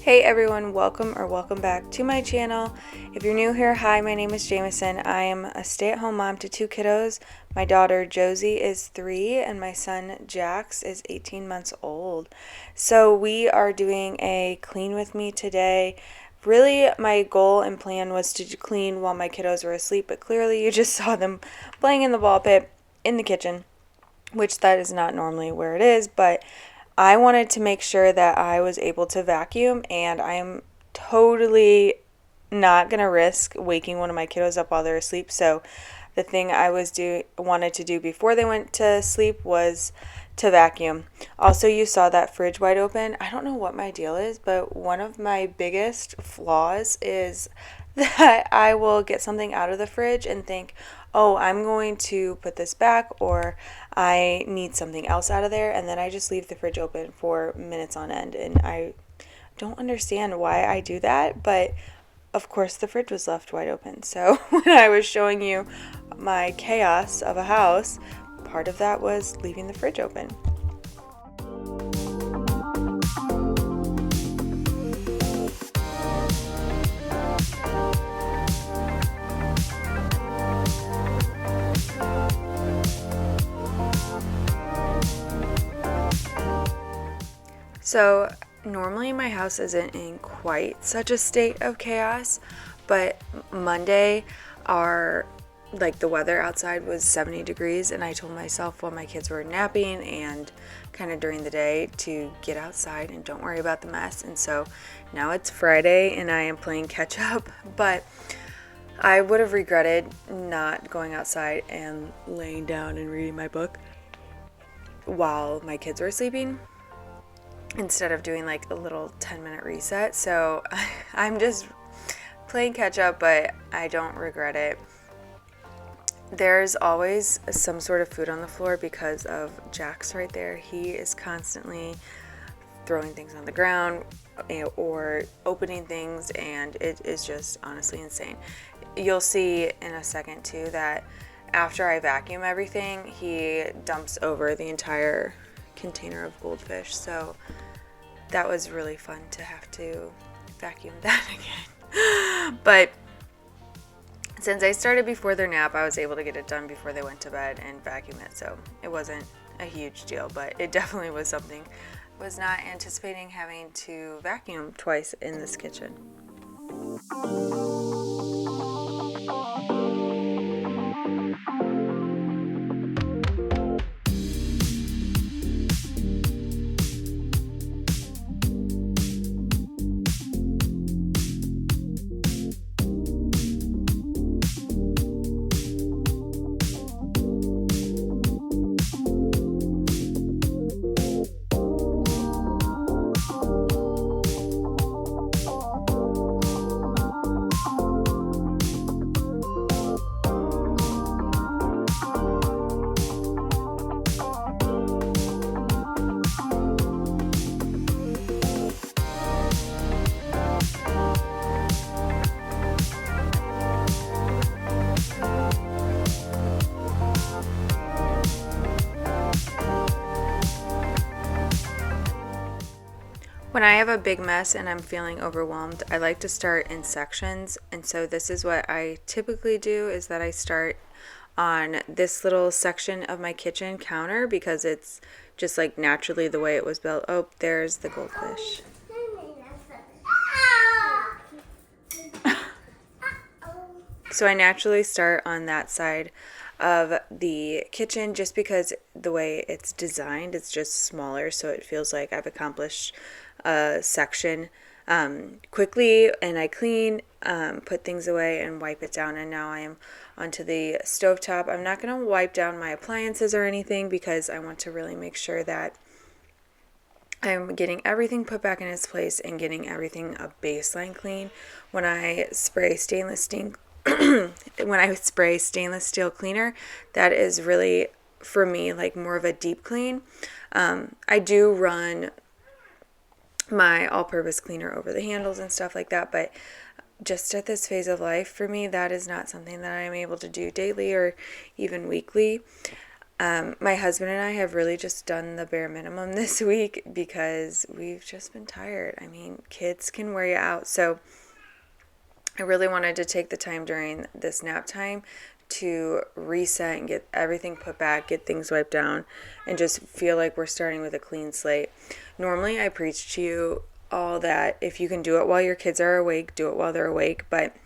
Hey everyone, welcome back to my channel. If you're new here, hi, my name is Jamison. I am a stay-at-home mom to two kiddos. My daughter Josie is 3 and my son Jax is 18 months old. So we are doing a clean with me today. Really, my goal and plan was to clean while my kiddos were asleep, but clearly you just saw them playing in the ball pit in the kitchen, which that is not normally where it is, but I wanted to make sure that I was able to vacuum, and I am totally not going to risk waking one of my kiddos up while they're asleep. So the thing I wanted to do before they went to sleep was to vacuum. Also, you saw that fridge wide open. I don't know what my deal is, but one of my biggest flaws is that I will get something out of the fridge and think, oh, I'm going to put this back, or I need something else out of there, and then I just leave the fridge open for minutes on end, and I don't understand why I do that, but of course the fridge was left wide open. So when I was showing you my chaos of a house, part of that was leaving the fridge open. So normally my house isn't in quite such a state of chaos, but Monday the weather outside was 70 degrees, and I told myself while my kids were napping and kind of during the day to get outside and don't worry about the mess. And so now it's Friday and I am playing catch up, but I would have regretted not going outside and laying down and reading my book while my kids were sleeping, instead of doing like a little 10-minute reset. So I'm just playing catch up, but I don't regret it. There's always some sort of food on the floor because of Jax right there. He is constantly throwing things on the ground or opening things, and it is just honestly insane. You'll see in a second too that after I vacuum everything, he dumps over the entire container of goldfish. So that was really fun to have to vacuum that again. But since I started before their nap, I was able to get it done before they went to bed and vacuum it. So it wasn't a huge deal, but it definitely was something. I was not anticipating having to vacuum twice in this kitchen. When I have a big mess and I'm feeling overwhelmed, I like to start in sections. And so this is what I typically do, is that I start on this little section of my kitchen counter because it's just like naturally the way it was built. Oh, there's the goldfish. So I naturally start on that side of the kitchen just because the way it's designed, it's just smaller, so it feels like I've accomplished a section quickly, and I clean, put things away and wipe it down. And now I am onto the stovetop. I'm not going to wipe down my appliances or anything because I want to really make sure that I'm getting everything put back in its place and getting everything a baseline clean. When I spray stainless steel cleaner, that is really, for me, like more of a deep clean. I do run my all-purpose cleaner over the handles and stuff like that, but just at this phase of life, for me, that is not something that I'm able to do daily or even weekly. My husband and I have really just done the bare minimum this week because we've just been tired. I mean, kids can wear you out. So I really wanted to take the time during this nap time to reset and get everything put back, get things wiped down, and just feel like we're starting with a clean slate. Normally, I preach to you all that if you can do it while your kids are awake, do it while they're awake, but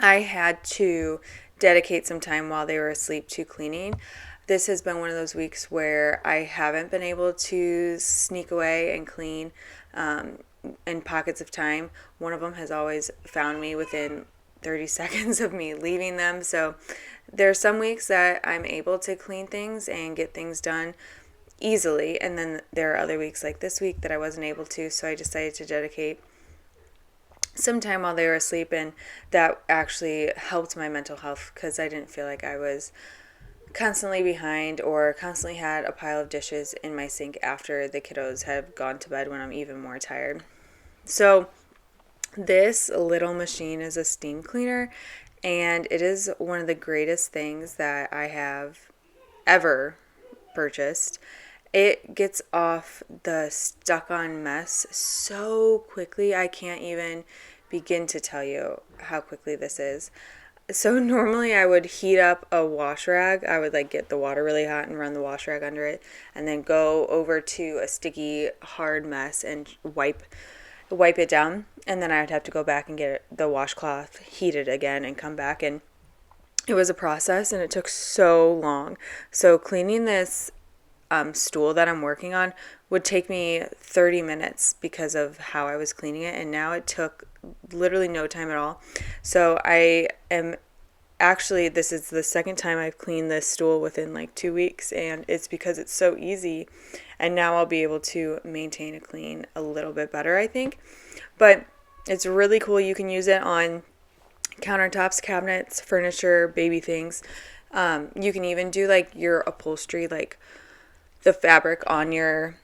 I had to dedicate some time while they were asleep to cleaning. This has been one of those weeks where I haven't been able to sneak away and clean in pockets of time. One of them has always found me within 30 seconds of me leaving them. So there are some weeks that I'm able to clean things and get things done easily. And then there are other weeks like this week that I wasn't able to. So I decided to dedicate some time while they were asleep. And that actually helped my mental health because I didn't feel like I was constantly behind or constantly had a pile of dishes in my sink after the kiddos have gone to bed when I'm even more tired. So this little machine is a steam cleaner, and it is one of the greatest things that I have ever purchased. It gets off the stuck-on mess so quickly. I can't even begin to tell you how quickly this is. So normally I would heat up a wash rag. I would get the water really hot and run the wash rag under it, and then go over to a sticky, hard mess and wipe it down. And then I would have to go back and get the washcloth heated again and come back. And it was a process, and it took so long. So cleaning this stool that I'm working on would take me 30 minutes because of how I was cleaning it, and now it took literally no time at all. So I am actually, this is the second time I've cleaned this stool within 2 weeks, and it's because it's so easy, and now I'll be able to maintain a clean a little bit better, I think. But it's really cool. You can use it on countertops, cabinets, furniture, baby things. You can even do your upholstery, the fabric on your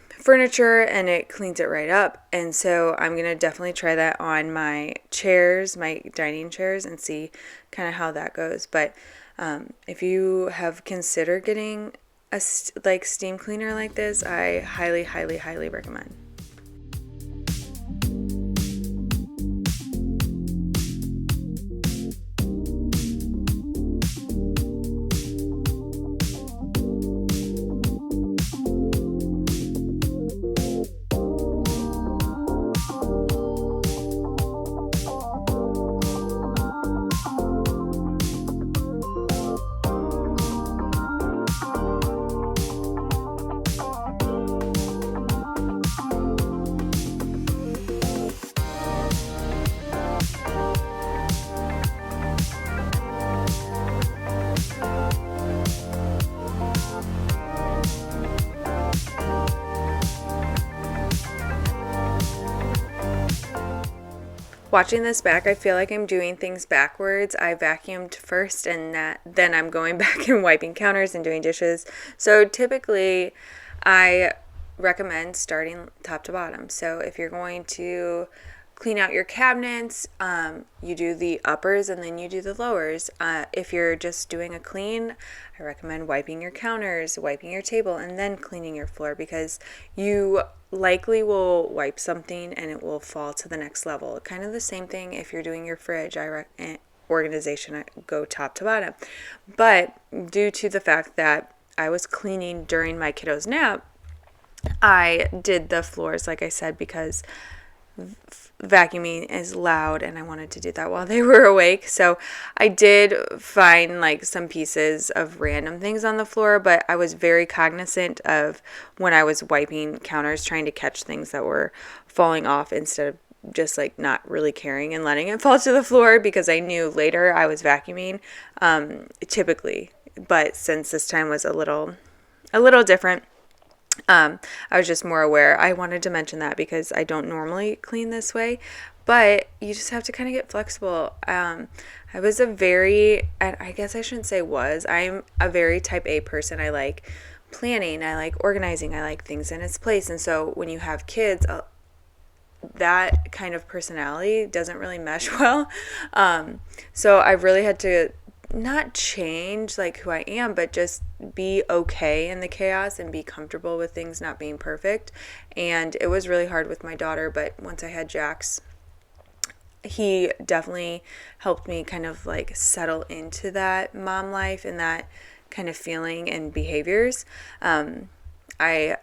furniture, and it cleans it right up. And so I'm going to definitely try that on my chairs, my dining chairs, and see kind of how that goes. But if you have considered getting a steam cleaner like this, I highly, highly, highly recommend. Watching this back, I feel like I'm doing things backwards. I vacuumed first, and then I'm going back and wiping counters and doing dishes. So typically, I recommend starting top to bottom. So if you're going to clean out your cabinets, you do the uppers and then you do the lowers. If you're just doing a clean, I recommend wiping your counters, wiping your table, and then cleaning your floor, because you likely will wipe something and it will fall to the next level. Kind of the same thing if you're doing your fridge. Organization, I go top to bottom. But due to the fact that I was cleaning during my kiddo's nap, I did the floors, like I said, because vacuuming is loud and I wanted to do that while they were awake. So I did find some pieces of random things on the floor, but I was very cognizant of when I was wiping counters, trying to catch things that were falling off instead of just not really caring and letting it fall to the floor, because I knew later I was vacuuming typically. But since this time was a little different, I was just more aware. I wanted to mention that because I don't normally clean this way, but you just have to kind of get flexible. I was I guess I shouldn't say I'm a very type A person. I like planning, I like organizing, I like things in its place. And so when you have kids, that kind of personality doesn't really mesh well. So I really had to not change like who I am, but just be okay in the chaos and be comfortable with things not being perfect. And it was really hard with my daughter, but once I had Jax, he definitely helped me kind of like settle into that mom life and that kind of feeling and behaviors. I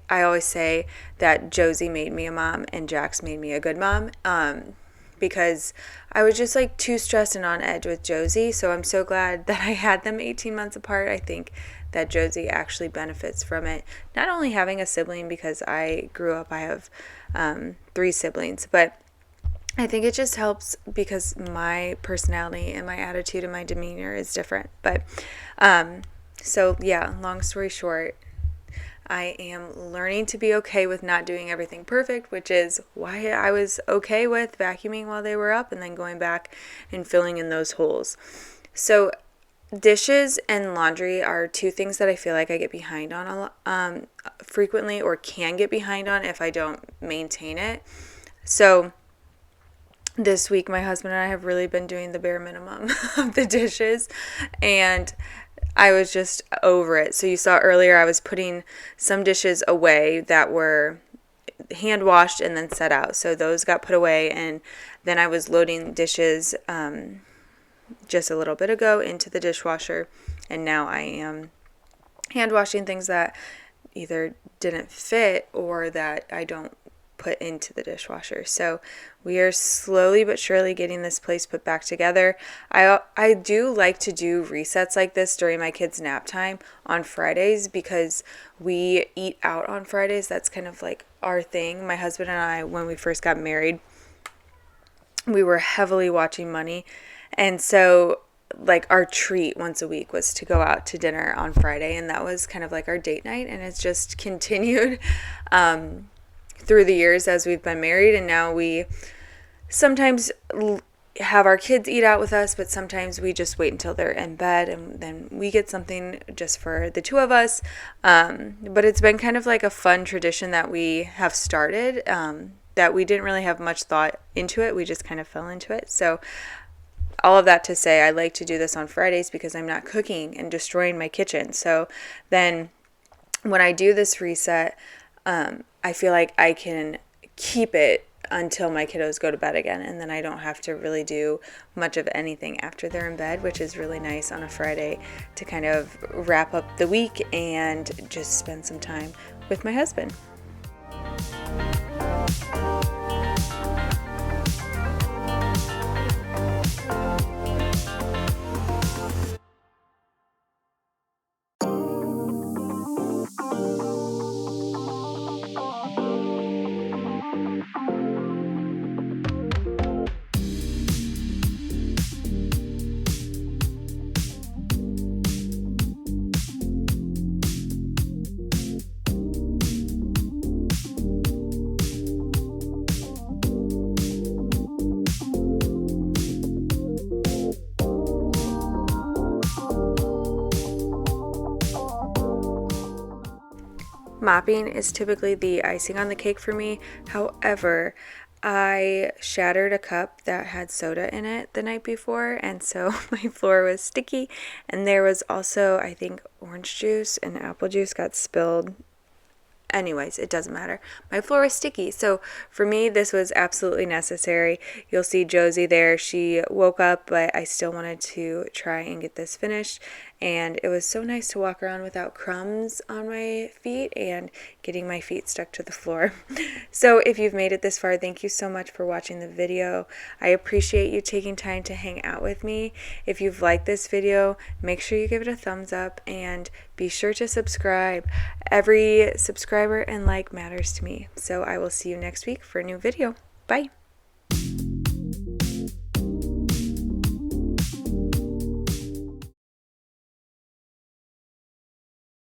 always say that Josie made me a mom and Jax made me a good mom. Because I was just like too stressed and on edge with Josie. So I'm so glad that I had them 18 months apart. I think that Josie actually benefits from it. Not only having a sibling, because I grew up, I have 3 siblings, but I think it just helps because my personality and my attitude and my demeanor is different. But so yeah, long story short, I am learning to be okay with not doing everything perfect, which is why I was okay with vacuuming while they were up and then going back and filling in those holes. So dishes and laundry are 2 things that I feel like I get behind on a lot, frequently, or can get behind on if I don't maintain it. So this week, my husband and I have really been doing the bare minimum of the dishes, and I was just over it. So you saw earlier I was putting some dishes away that were hand washed and then set out. So those got put away, and then I was loading dishes just a little bit ago into the dishwasher, and now I am hand washing things that either didn't fit or that I don't put into the dishwasher. So we are slowly but surely getting this place put back together. I do like to do resets like this during my kids' nap time on Fridays because we eat out on Fridays. That's kind of like our thing. My husband and I, when we first got married, we were heavily watching Money. And so like our treat once a week was to go out to dinner on Friday, and that was kind of like our date night, and it's just continued through the years as we've been married. And now we sometimes have our kids eat out with us, but sometimes we just wait until they're in bed and then we get something just for the 2 of us. But it's been kind of like a fun tradition that we have started, that we didn't really have much thought into it. We just kind of fell into it. So all of that to say, I like to do this on Fridays because I'm not cooking and destroying my kitchen. So then when I do this reset, I feel like I can keep it until my kiddos go to bed again, and then I don't have to really do much of anything after they're in bed, which is really nice on a Friday to kind of wrap up the week and just spend some time with my husband. Mopping is typically the icing on the cake for me. However, I shattered a cup that had soda in it the night before, and so my floor was sticky, and there was also, I think, orange juice and apple juice got spilled. Anyways, it doesn't matter. My floor is sticky. So for me, this was absolutely necessary. You'll see Josie there. She woke up, but I still wanted to try and get this finished. And it was so nice to walk around without crumbs on my feet and getting my feet stuck to the floor. So if you've made it this far, thank you so much for watching the video. I appreciate you taking time to hang out with me. If you've liked this video, make sure you give it a thumbs up and be sure to subscribe. Every subscriber and like matters to me. So I will see you next week for a new video. Bye.